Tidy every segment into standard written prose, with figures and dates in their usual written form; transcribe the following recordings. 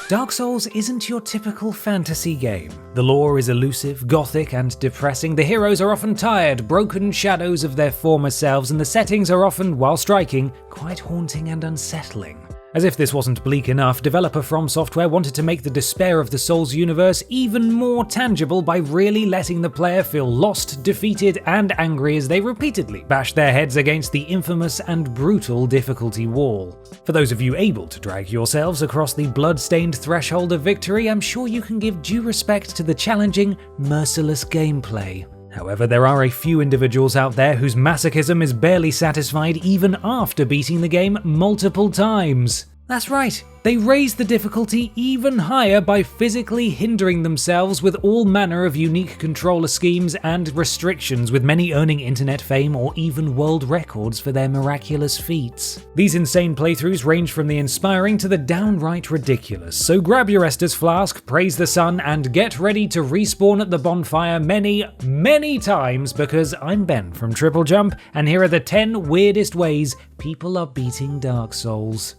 Dark Souls isn't your typical fantasy game. The lore is elusive, gothic, and depressing. The heroes are often tired, broken shadows of their former selves, and the settings are often, while striking, quite haunting and unsettling. As if this wasn't bleak enough, developer From Software wanted to make the despair of the Souls universe even more tangible by really letting the player feel lost, defeated, and angry as they repeatedly bash their heads against the infamous and brutal difficulty wall. For those of you able to drag yourselves across the blood-stained threshold of victory, I'm sure you can give due respect to the challenging, merciless gameplay. However, there are a few individuals out there whose masochism is barely satisfied even after beating the game multiple times. That's right, they raise the difficulty even higher by physically hindering themselves with all manner of unique controller schemes and restrictions, with many earning internet fame or even world records for their miraculous feats. These insane playthroughs range from the inspiring to the downright ridiculous, so grab your Estus flask, praise the sun, and get ready to respawn at the bonfire many, many times, because I'm Ben from TripleJump, and here are the 10 weirdest ways people are beating Dark Souls.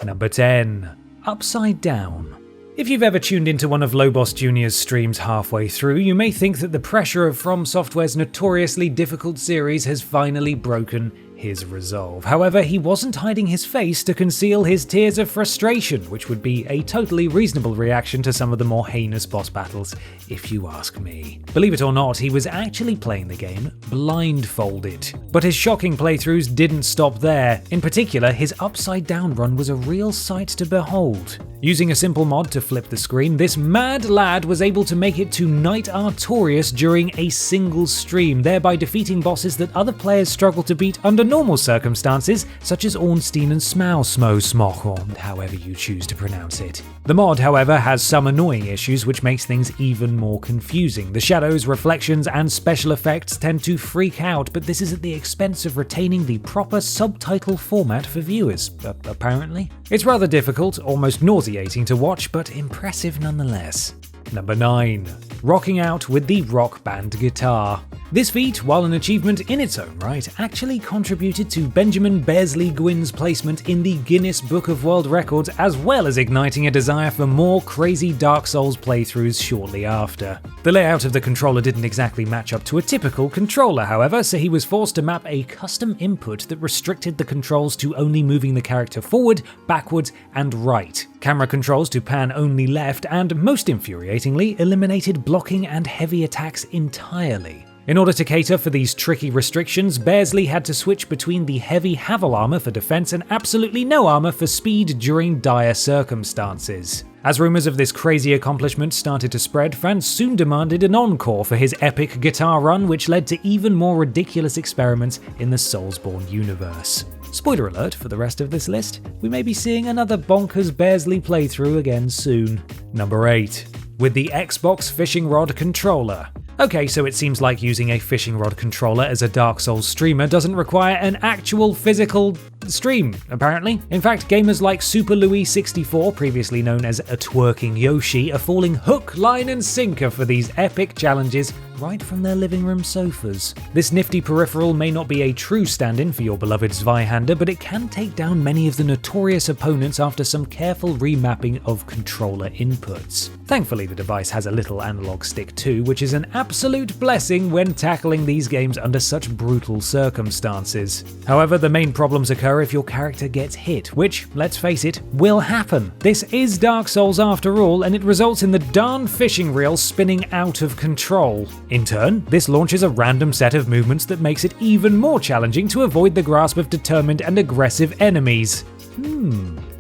Number 10. Upside Down. If you've ever tuned into one of Lobos Jr.'s streams halfway through, you may think that the pressure of From Software's notoriously difficult series has finally broken his resolve. However, he wasn't hiding his face to conceal his tears of frustration, which would be a totally reasonable reaction to some of the more heinous boss battles, if you ask me. Believe it or not, he was actually playing the game blindfolded. But his shocking playthroughs didn't stop there. In particular, his upside down run was a real sight to behold. Using a simple mod to flip the screen, this mad lad was able to make it to Knight Artorias during a single stream, thereby defeating bosses that other players struggle to beat under normal circumstances, such as Ornstein and Smough, or however you choose to pronounce it. The mod, however, has some annoying issues which makes things even more confusing. The shadows, reflections, and special effects tend to freak out, but this is at the expense of retaining the proper subtitle format for viewers, apparently. It's rather difficult, almost nauseating to watch, but impressive nonetheless. Number 9. Rocking out with the rock band guitar. This feat, while an achievement in its own right, actually contributed to Benjamin Beardsley Gwyn's placement in the Guinness Book of World Records, as well as igniting a desire for more crazy Dark Souls playthroughs shortly after. The layout of the controller didn't exactly match up to a typical controller, however, so he was forced to map a custom input that restricted the controls to only moving the character forward, backwards, and right. Camera controls to pan only left, and most infuriatingly, eliminated blocking and heavy attacks entirely. In order to cater for these tricky restrictions, Beardsley had to switch between the heavy Havel armor for defense and absolutely no armor for speed during dire circumstances. As rumors of this crazy accomplishment started to spread, fans soon demanded an encore for his epic guitar run, which led to even more ridiculous experiments in the Soulsborne universe. Spoiler alert for the rest of this list, we may be seeing another bonkers Beardsley playthrough again soon. Number 8. With the Xbox Fishing Rod Controller. Okay, so it seems like using a fishing rod controller as a Dark Souls streamer doesn't require an actual physical stream, apparently. In fact, gamers like Super Louis64, previously known as a twerking Yoshi, are falling hook, line, and sinker for these epic challenges right from their living room sofas. This nifty peripheral may not be a true stand-in for your beloved Zweihander, but it can take down many of the notorious opponents after some careful remapping of controller inputs. Thankfully, the device has a little analog stick too, which is an absolute blessing when tackling these games under such brutal circumstances. However, the main problems occur if your character gets hit, which, let's face it, will happen. This is Dark Souls after all, and it results in the darn fishing reel spinning out of control. In turn, this launches a random set of movements that makes it even more challenging to avoid the grasp of determined and aggressive enemies.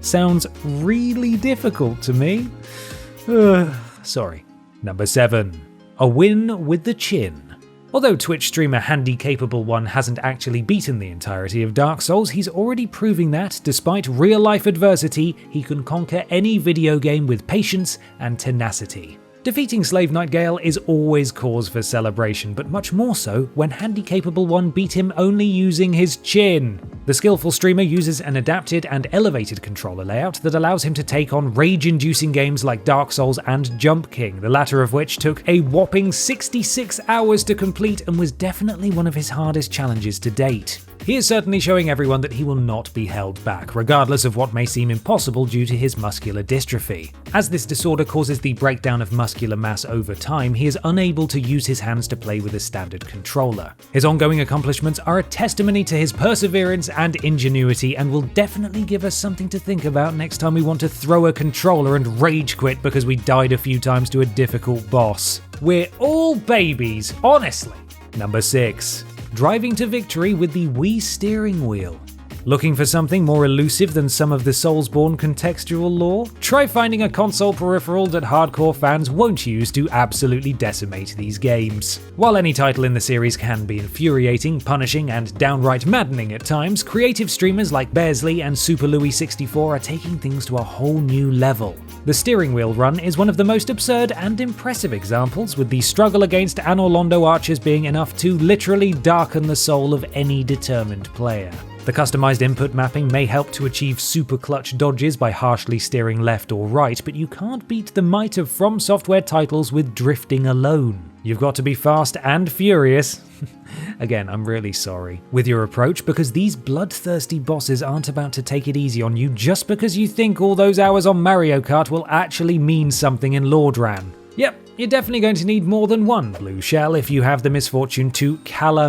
Sounds really difficult to me. Sorry. Number 7. A win with the chin. Although Twitch streamer Handy Capable One hasn't actually beaten the entirety of Dark Souls, he's already proving that, despite real-life adversity, he can conquer any video game with patience and tenacity. Defeating Slave Nightgale is always cause for celebration, but much more so when Handy Capable One beat him only using his chin. The skillful streamer uses an adapted and elevated controller layout that allows him to take on rage-inducing games like Dark Souls and Jump King, the latter of which took a whopping 66 hours to complete and was definitely one of his hardest challenges to date. He is certainly showing everyone that he will not be held back, regardless of what may seem impossible due to his muscular dystrophy. As this disorder causes the breakdown of muscular mass over time, he is unable to use his hands to play with a standard controller. His ongoing accomplishments are a testimony to his perseverance and ingenuity, and will definitely give us something to think about next time we want to throw a controller and rage quit because we died a few times to a difficult boss. We're all babies, honestly. Number 6. Driving to victory with the Wii steering wheel. Looking for something more elusive than some of the Soulsborne contextual lore? Try finding a console peripheral that hardcore fans won't use to absolutely decimate these games. While any title in the series can be infuriating, punishing, and downright maddening at times, creative streamers like Bearsley and Super Louie 64 are taking things to a whole new level. The steering wheel run is one of the most absurd and impressive examples, with the struggle against Anor Londo archers being enough to literally darken the soul of any determined player. The customized input mapping may help to achieve super clutch dodges by harshly steering left or right, but you can't beat the might of From Software titles with drifting alone. You've got to be fast and furious. Again, I'm really sorry with your approach, because these bloodthirsty bosses aren't about to take it easy on you just because you think all those hours on Mario Kart will actually mean something in Lordran. Yep, you're definitely going to need more than one blue shell if you have the misfortune to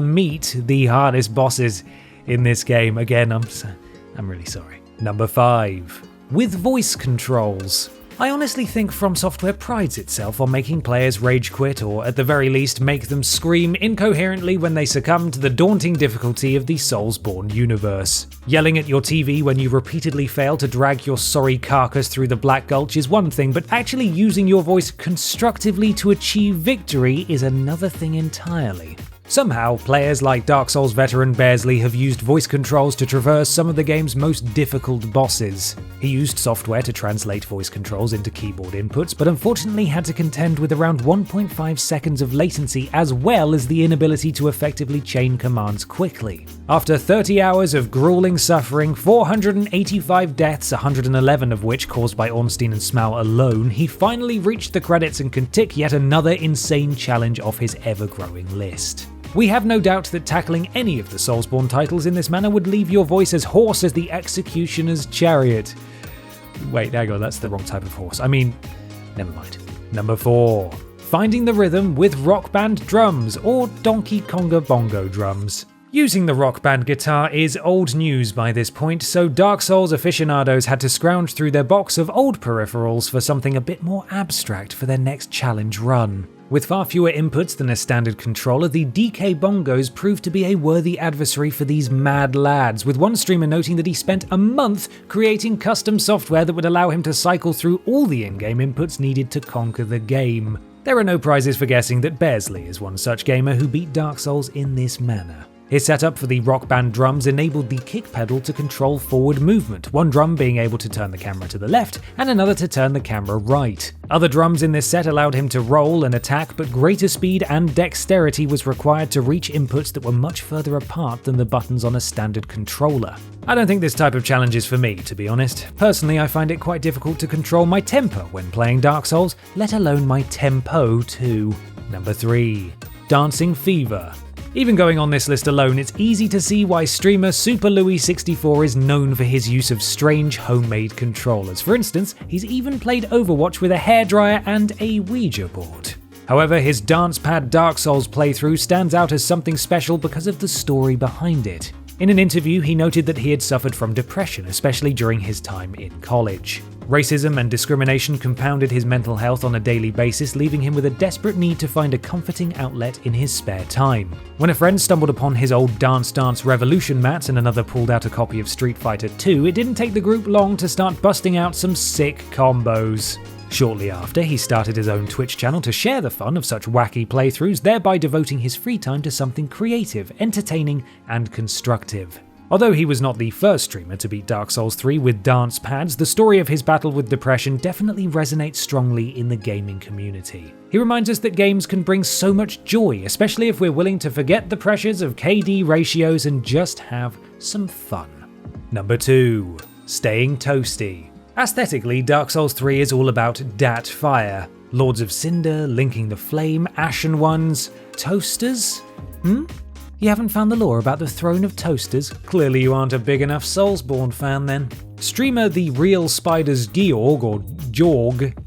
meet the hardest bosses in this game. Again, I'm really sorry. Number 5. With voice controls. I honestly think From Software prides itself on making players rage quit, or at the very least make them scream incoherently when they succumb to the daunting difficulty of the Soulsborne universe. Yelling at your TV when you repeatedly fail to drag your sorry carcass through the Black Gulch is one thing, but actually using your voice constructively to achieve victory is another thing entirely. Somehow, players like Dark Souls veteran Bearsley have used voice controls to traverse some of the game's most difficult bosses. He used software to translate voice controls into keyboard inputs, but unfortunately had to contend with around 1.5 seconds of latency, as well as the inability to effectively chain commands quickly. After 30 hours of grueling suffering, 485 deaths, 111 of which caused by Ornstein and Smaug alone, he finally reached the credits and can tick yet another insane challenge off his ever-growing list. We have no doubt that tackling any of the Soulsborne titles in this manner would leave your voice as hoarse as the executioner's chariot. Wait, hang on, that's the wrong type of horse. Never mind. Number 4. Finding the rhythm with Rock Band drums, or Donkey Konga bongo drums. Using the Rock Band guitar is old news by this point, so Dark Souls aficionados had to scrounge through their box of old peripherals for something a bit more abstract for their next challenge run. With far fewer inputs than a standard controller, the DK Bongos proved to be a worthy adversary for these mad lads, with one streamer noting that he spent a month creating custom software that would allow him to cycle through all the in-game inputs needed to conquer the game. There are no prizes for guessing that Bearsley is one such gamer who beat Dark Souls in this manner. His setup for the Rock Band drums enabled the kick pedal to control forward movement, one drum being able to turn the camera to the left and another to turn the camera right. Other drums in this set allowed him to roll and attack, but greater speed and dexterity was required to reach inputs that were much further apart than the buttons on a standard controller. I don't think this type of challenge is for me, to be honest. Personally, I find it quite difficult to control my temper when playing Dark Souls, let alone my tempo too. Number 3. Dancing Fever. Even going on this list alone, it's easy to see why streamer Super Louie 64 is known for his use of strange homemade controllers. For instance, he's even played Overwatch with a hairdryer and a Ouija board. However, his Dance Pad Dark Souls playthrough stands out as something special because of the story behind it. In an interview, he noted that he had suffered from depression, especially during his time in college. Racism and discrimination compounded his mental health on a daily basis, leaving him with a desperate need to find a comforting outlet in his spare time. When a friend stumbled upon his old Dance Dance Revolution mats and another pulled out a copy of Street Fighter 2, it didn't take the group long to start busting out some sick combos. Shortly after, he started his own Twitch channel to share the fun of such wacky playthroughs, thereby devoting his free time to something creative, entertaining, and constructive. Although he was not the first streamer to beat Dark Souls 3 with dance pads, the story of his battle with depression definitely resonates strongly in the gaming community. He reminds us that games can bring so much joy, especially if we're willing to forget the pressures of KD ratios and just have some fun. Number 2. Staying toasty. Aesthetically, Dark Souls 3 is all about dat fire. Lords of Cinder, linking the flame, ashen ones, toasters? You haven't found the lore about the throne of toasters? Clearly you aren't a big enough Soulsborne fan then. Streamer The Real Spiders Georg, or Jorg,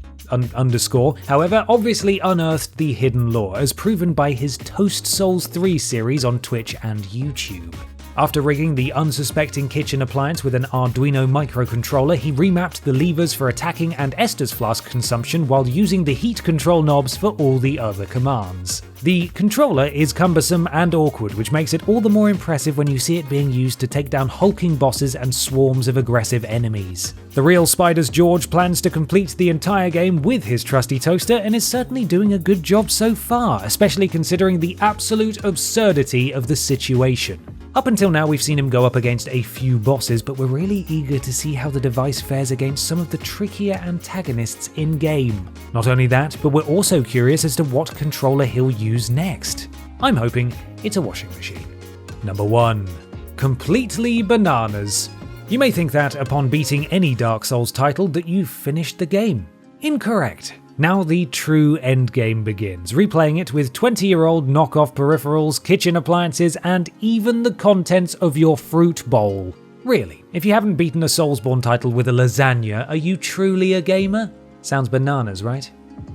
underscore, however, obviously unearthed the hidden lore, as proven by his Toast Souls 3 series on Twitch and YouTube. After rigging the unsuspecting kitchen appliance with an Arduino microcontroller, he remapped the levers for attacking and Estus flask consumption while using the heat control knobs for all the other commands. The controller is cumbersome and awkward, which makes it all the more impressive when you see it being used to take down hulking bosses and swarms of aggressive enemies. The Real Spiders George plans to complete the entire game with his trusty toaster and is certainly doing a good job so far, especially considering the absolute absurdity of the situation. Up until now we've seen him go up against a few bosses, but we're really eager to see how the device fares against some of the trickier antagonists in-game. Not only that, but we're also curious as to what controller he'll use next. I'm hoping it's a washing machine. Number 1. Completely bananas. You may think that upon beating any Dark Souls title that you've finished the game. Incorrect. Now the true endgame begins, replaying it with 20-year-old knockoff peripherals, kitchen appliances, and even the contents of your fruit bowl. Really, if you haven't beaten a Soulsborne title with a lasagna, are you truly a gamer? Sounds bananas, right?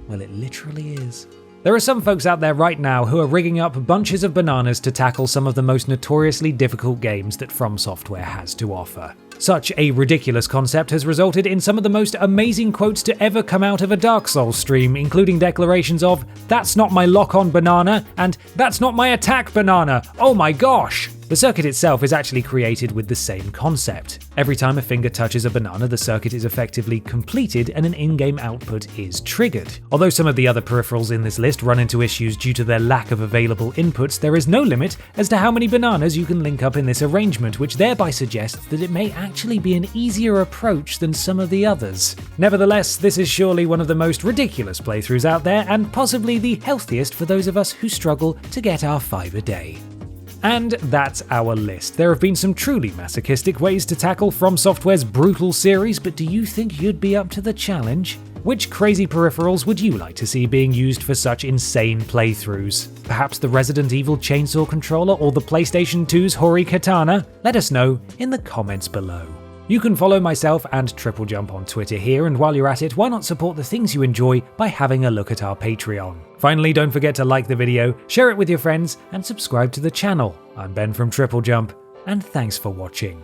Well, it literally is. There are some folks out there right now who are rigging up bunches of bananas to tackle some of the most notoriously difficult games that From Software has to offer. Such a ridiculous concept has resulted in some of the most amazing quotes to ever come out of a Dark Souls stream, including declarations of, "That's not my lock-on banana," and "That's not my attack banana, oh my gosh!" The circuit itself is actually created with the same concept. Every time a finger touches a banana, the circuit is effectively completed and an in-game output is triggered. Although some of the other peripherals in this list run into issues due to their lack of available inputs, there is no limit as to how many bananas you can link up in this arrangement, which thereby suggests that it may actually be an easier approach than some of the others. Nevertheless, this is surely one of the most ridiculous playthroughs out there, and possibly the healthiest for those of us who struggle to get our 5 a day. And that's our list. There have been some truly masochistic ways to tackle From Software's brutal series, but do you think you'd be up to the challenge? Which crazy peripherals would you like to see being used for such insane playthroughs? Perhaps the Resident Evil chainsaw controller or the PlayStation 2's Hori Katana? Let us know in the comments below. You can follow myself and TripleJump on Twitter here, and while you're at it, why not support the things you enjoy by having a look at our Patreon. Finally, don't forget to like the video, share it with your friends, and subscribe to the channel. I'm Ben from TripleJump, and thanks for watching.